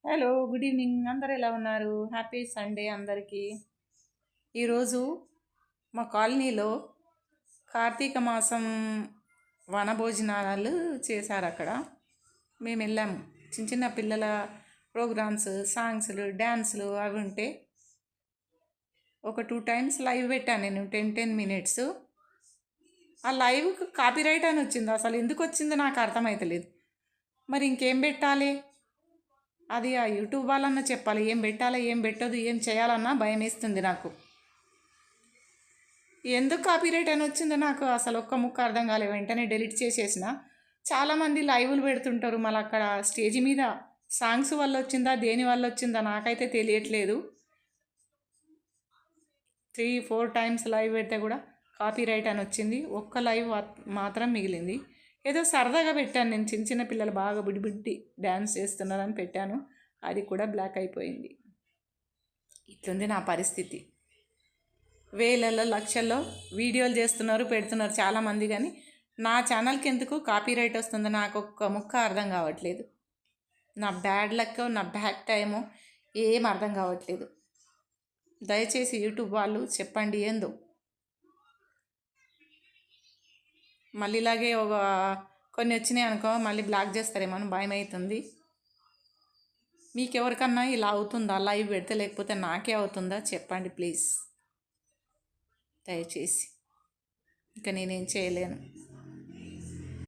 Hello, good evening. అందరు ఎలా ఉన్నారు? హ్యాపీ సండే అందరికీ. ఈరోజు మా కాలనీలో కార్తీక మాసం వనభోజనాలు చేశారు. అక్కడ మేము వెళ్ళాము. చిన్న చిన్న పిల్లల ప్రోగ్రామ్స్, సాంగ్స్లు, డ్యాన్స్లు అవి ఉంటే ఒక 2 times లైవ్ పెట్టాను నేను. 10 minutes. ఆ లైవ్కి కాపీరైట్ అని వచ్చింది. అసలు ఎందుకు వచ్చిందో నాకు అర్థమవుతలేదు. మరి ఇంకేం పెట్టాలి? అది ఆ యూట్యూబ్ వాళ్ళన్నా చెప్పాలి. ఏం పెట్టాలి, ఏం పెట్టదు, ఏం చేయాలన్నా భయం వేస్తుంది నాకు. ఎందుకు కాపీరైట్ అని వచ్చిందో నాకు అసలు ఒక్క ముక్క అర్థం కాలేదు. వెంటనే డిలీట్ చేసేసిన. చాలామంది లైవ్లు పెడుతుంటారు. మళ్ళీ అక్కడ స్టేజ్ మీద సాంగ్స్ వల్ల వచ్చిందా, దేని వల్ల వచ్చిందా నాకైతే తెలియట్లేదు. 3-4 times లైవ్ పెడితే కూడా కాపీరైట్ అని వచ్చింది. ఒక్క లైవ్ మాత్రం మిగిలింది. ఏదో సరదాగా పెట్టాను నేను. చిన్న చిన్న పిల్లలు బాగా బుడ్డి బుడ్డి డ్యాన్స్ చేస్తున్నారని పెట్టాను. అది కూడా బ్లాక్ అయిపోయింది. ఇట్లుంది నా పరిస్థితి. వేలలో లక్షల్లో వీడియోలు చేస్తున్నారు, పెడుతున్నారు చాలామంది. కానీ నా ఛానల్కి ఎందుకు కాపీరైట్ వస్తుందో నాకు ఒక్క ముక్క అర్థం కావట్లేదు. నా బ్యాడ్ లక్, నా బ్యాడ్ టైము ఏం అర్థం కావట్లేదు. దయచేసి యూట్యూబ్ వాళ్ళు చెప్పండి ఏందో. మళ్ళీ ఇలాగే కొన్ని వచ్చినాయి అనుకో, మళ్ళీ బ్లాక్ చేస్తారేమో అని భయం అవుతుంది. మీకు ఎవరికన్నా ఇలా అవుతుందా లైవ్ పెడితే? లేకపోతే నాకే అవుతుందా చెప్పండి ప్లీజ్, దయచేసి. ఇంకా నేనేం చేయలేను.